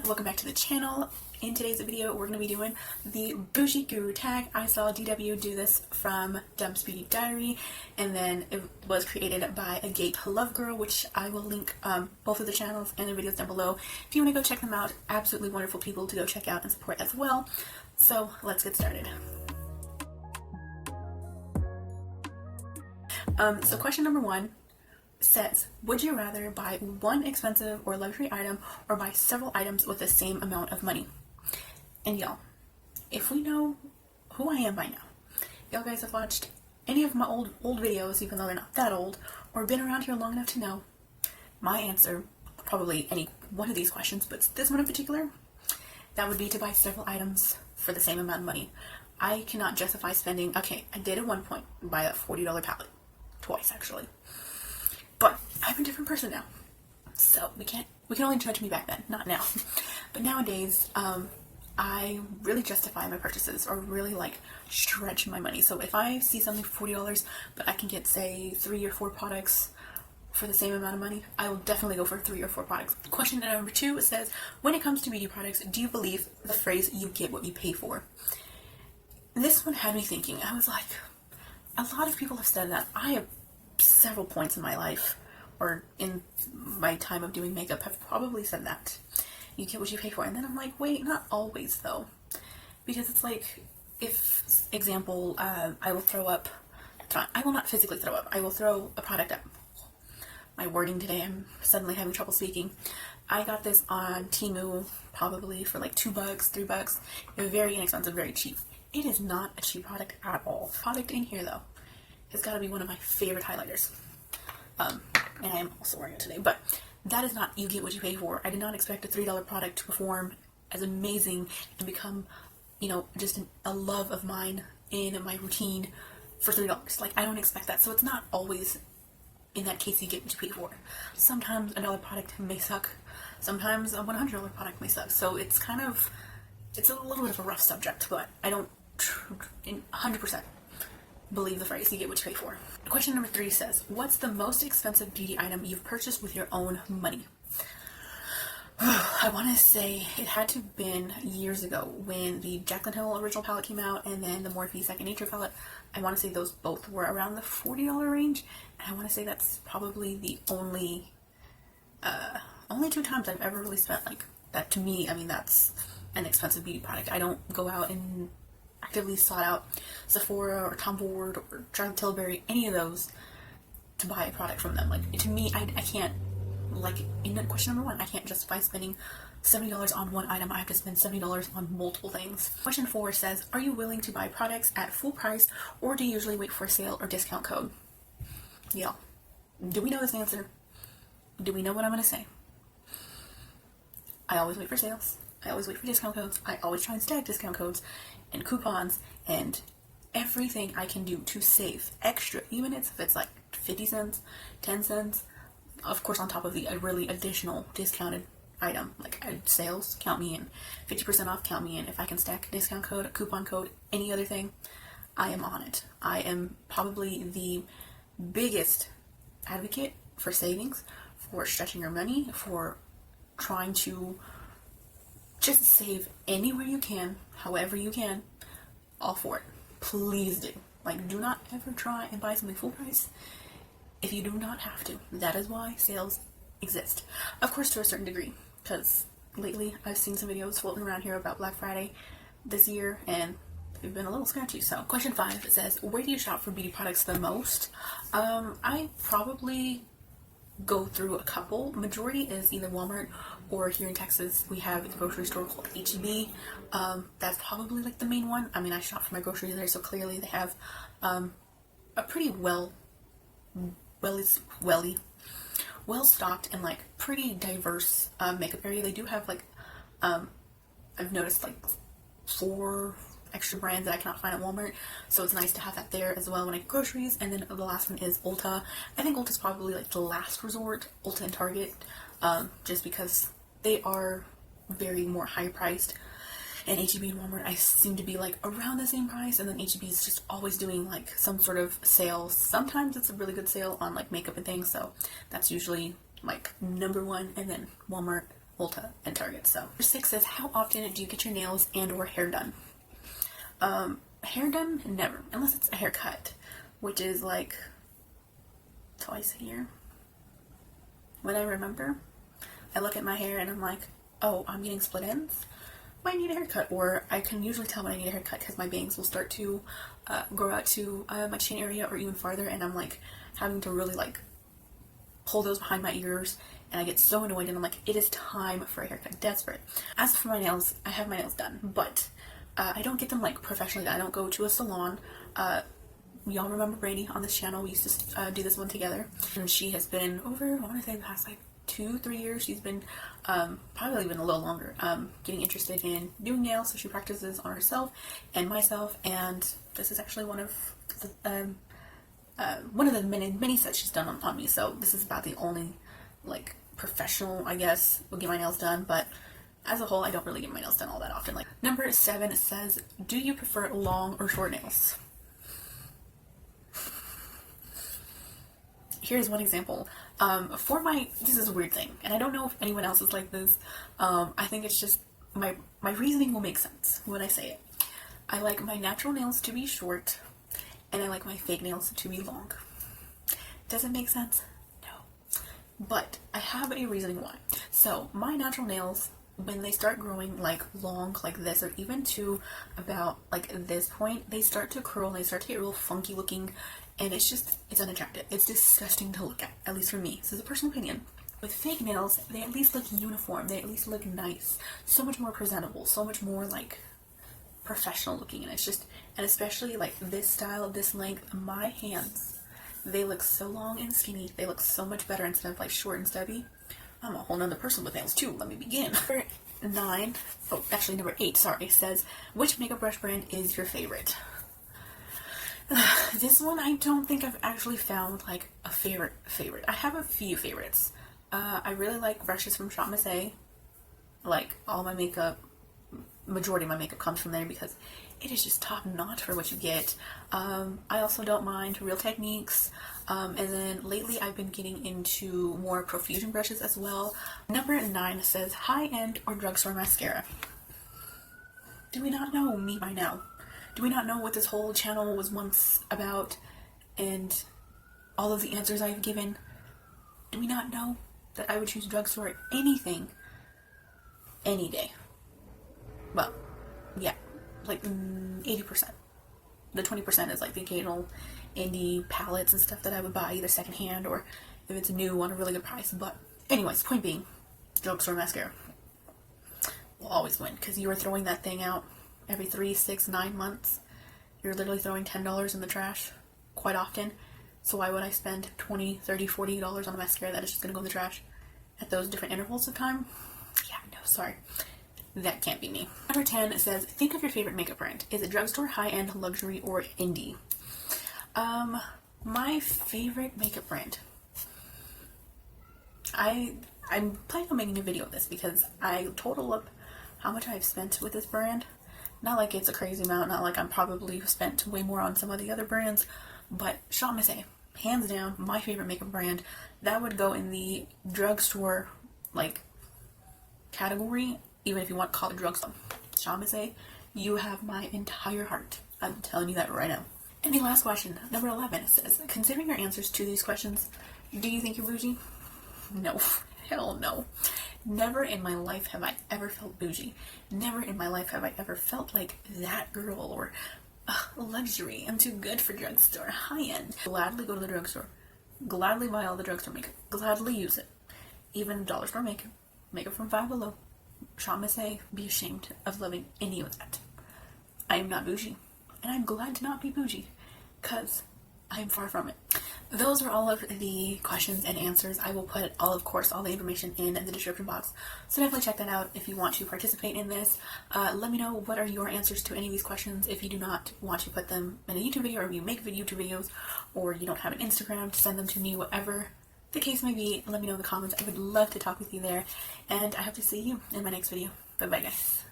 welcome back to the channel. In today's video we're going to be doing the Boujee Guru Tag. I saw DW do this from Dump's Beauty Diary, and then it was created by a Gape Love Girl, which I will link both of the channels and the videos down below if you want to go check them out. Absolutely wonderful people to go check out and support as well. So let's get started. So question number one says, would you rather buy one expensive or luxury item or buy several items with the same amount of money? And y'all, if we know who I am by now, y'all guys have watched any of my old videos, even though they're not that old, or been around here long enough to know my answer, probably any one of these questions, but this one in particular, that would be to buy several items for the same amount of money. I cannot justify spending, okay, I did at one point buy a $40 palette, twice actually. But I'm a different person now, so we can only judge me back then, not now. But nowadays, I really justify my purchases, or really like stretch my money. So if I see something for $40, but I can get, say, 3 or 4 products for the same amount of money, I will definitely go for 3 or 4 products. Question number 2 says, when it comes to beauty products, do you believe the phrase "you get what you pay for"? This one had me thinking. I was like, a lot of people have said that. I have several points in my life, or in my time of doing makeup, have probably said that. You get what you pay for. And then I'm like, wait, not always though. Because it's like, if, example, I will throw up, I will not physically throw up, I will throw a product up. My wording today, I'm suddenly having trouble speaking. I got this on Temu, probably for like $2, $3. It was very inexpensive, very cheap. It is not a cheap product at all. The product in here though, it's got to be one of my favorite highlighters. And I am also wearing it today, but that is not you get what you pay for. I did not expect a $3 product to perform as amazing and become, you know, just a love of mine in my routine for $3. Like, I don't expect that. So it's not always, in that case, you get what you pay for. Sometimes a $1 product may suck. Sometimes a $100 product may suck. So it's kind of, it's a little bit of a rough subject, but I don't 100% believe the phrase "you get what you pay for." Question number 3 says, what's the most expensive beauty item you've purchased with your own money? I want to say it had to have been years ago when the Jaclyn Hill original palette came out, and then the Morphe Second Nature palette. I want to say those both were around the $40 range, and I want to say that's probably the only 2 times I've ever really spent like that. To me, I mean, that's an expensive beauty product. I don't go out and actively sought out Sephora or Tom Ford or Charlotte Tilbury, any of those, to buy a product from them. Like, to me, I can't, like in question number 1, I can't justify spending $70 on one item. I have to spend $70 on multiple things. Question 4 says, are you willing to buy products at full price, or do you usually wait for a sale or discount code? Yeah. Do we know this answer? Do we know what I'm going to say? I always wait for sales. I always wait for discount codes. I always try and stack discount codes and coupons and everything I can do to save extra, even if it's like 50 cents, 10 cents, of course on top of the really additional discounted item. Like, sales, count me in. 50% off, count me in. If I can stack a discount code, a coupon code, any other thing, I am on it. I am probably the biggest advocate for savings, for stretching your money, for trying to just save anywhere you can, however you can. All for it. Please do. Like, do not ever try and buy something full price if you do not have to. That is why sales exist. Of course, to a certain degree, because lately I've seen some videos floating around here about Black Friday this year, and they've been a little sketchy. So question 5, it says, where do you shop for beauty products the most? I probably go through a couple. Majority is either Walmart, or here in Texas we have a grocery store called H-E-B. That's probably like the main one. I mean, I shop for my groceries there, so clearly they have a pretty well stocked and like pretty diverse makeup area. They do have like I've noticed like 4 extra brands that I cannot find at Walmart, so it's nice to have that there as well when I get groceries. And then the last one is Ulta. I think Ulta's probably like the last resort, Ulta and Target, just because they are very more high priced, and H-E-B and Walmart I seem to be like around the same price, and then H-E-B is just always doing like some sort of sale. Sometimes it's a really good sale on like makeup and things, so that's usually like number 1, and then Walmart Ulta and Target. So number 6 says, how often do you get your nails and or hair done? Hair done, never, unless it's a haircut, which is like twice a year. When I remember, I look at my hair and I'm like, oh, I'm getting split ends, might need a haircut. Or I can usually tell when I need a haircut because my bangs will start to grow out to my chin area or even farther, and I'm like having to really like pull those behind my ears, and I get so annoyed and I'm like, it is time for a haircut, desperate. As for my nails, I have my nails done, but I don't get them like professionally done. I don't go to a salon. Y'all remember Brady on this channel? We used to do this one together, and she has been over, I want to say the past like 2-3 years, she's been probably even a little longer, getting interested in doing nails. So she practices on herself and myself, and this is actually one of the many sets she's done on me. So this is about the only like professional, I guess, will get my nails done, but as a whole, I don't really get my nails done all that often. Like number 7 says, do you prefer long or short nails? Here's one example. This is a weird thing, and I don't know if anyone else is like this. I think it's just my reasoning will make sense when I say it. I like my natural nails to be short, and I like my fake nails to be long. Does it make sense? No. But I have a reasoning why. So my natural nails, when they start growing like long like this, or even to about like this point, they start to curl and they start to get real funky looking, and it's unattractive. It's disgusting to look at least for me. This is a personal opinion. With fake nails, they at least look uniform. They at least look nice. So much more presentable. So much more like professional looking. And it's just, and especially like this style, this length, my hands, they look so long and skinny. They look so much better instead of like short and stubby. I'm a whole nother person with nails too. Let me begin. Number 8, sorry, says, which makeup brush brand is your favorite? This one, I don't think I've actually found like a favorite. I have a few favorites. I really like brushes from Shop Miss A. Like all my makeup, majority of my makeup comes from there because it is just top notch for what you get. I also don't mind Real Techniques. And then lately I've been getting into more profusion brushes as well. Number 9 says, high-end or drugstore mascara? Do we not know me by now? Do we not know what this whole channel was once about and all of the answers I've given? Do we not know that I would choose drugstore anything, any day? Well, yeah, like 80%. The 20% is like the occasional indie palettes and stuff that I would buy either secondhand or if it's new on a really good price. But anyways, point being, drugstore mascara will always win because you are throwing that thing out every 3, 6, 9 months. You're literally throwing $10 in the trash quite often. So why would I spend $20, $30, $40 on a mascara that is just going to go in the trash at those different intervals of time? Yeah, no, sorry. That can't be me. Number 10 says, think of your favorite makeup brand. Is it drugstore, high-end, luxury, or indie? My favorite makeup brand. I'm planning on making a video of this because I total up how much I've spent with this brand. Not like it's a crazy amount, not like I'm probably spent way more on some of the other brands, but Shop Miss A, hands down, my favorite makeup brand. That would go in the drugstore, like, category, even if you want to call it drugstore. Shop Miss A, you have my entire heart. I'm telling you that right now. And the last question, number 11, says, considering your answers to these questions, do you think you're bougie? No. Hell no. Never in my life have I ever felt bougie. Never in my life have I ever felt like that girl or luxury. I'm too good for drugstore. High-end. Gladly go to the drugstore. Gladly buy all the drugstore makeup. Gladly use it. Even dollar store makeup. Makeup from Five Below. Shop Miss A. Be ashamed of loving any of that. I am not bougie. And I'm glad to not be bougie. Because I am far from it. Those are all of the questions and answers. I will put all the information in the description box. So definitely check that out if you want to participate in this. Let me know what are your answers to any of these questions. If you do not want to put them in a YouTube video, or if you make YouTube videos, or you don't have an Instagram to send them to me, whatever the case may be, let me know in the comments. I would love to talk with you there. And I hope to see you in my next video. Bye bye, guys.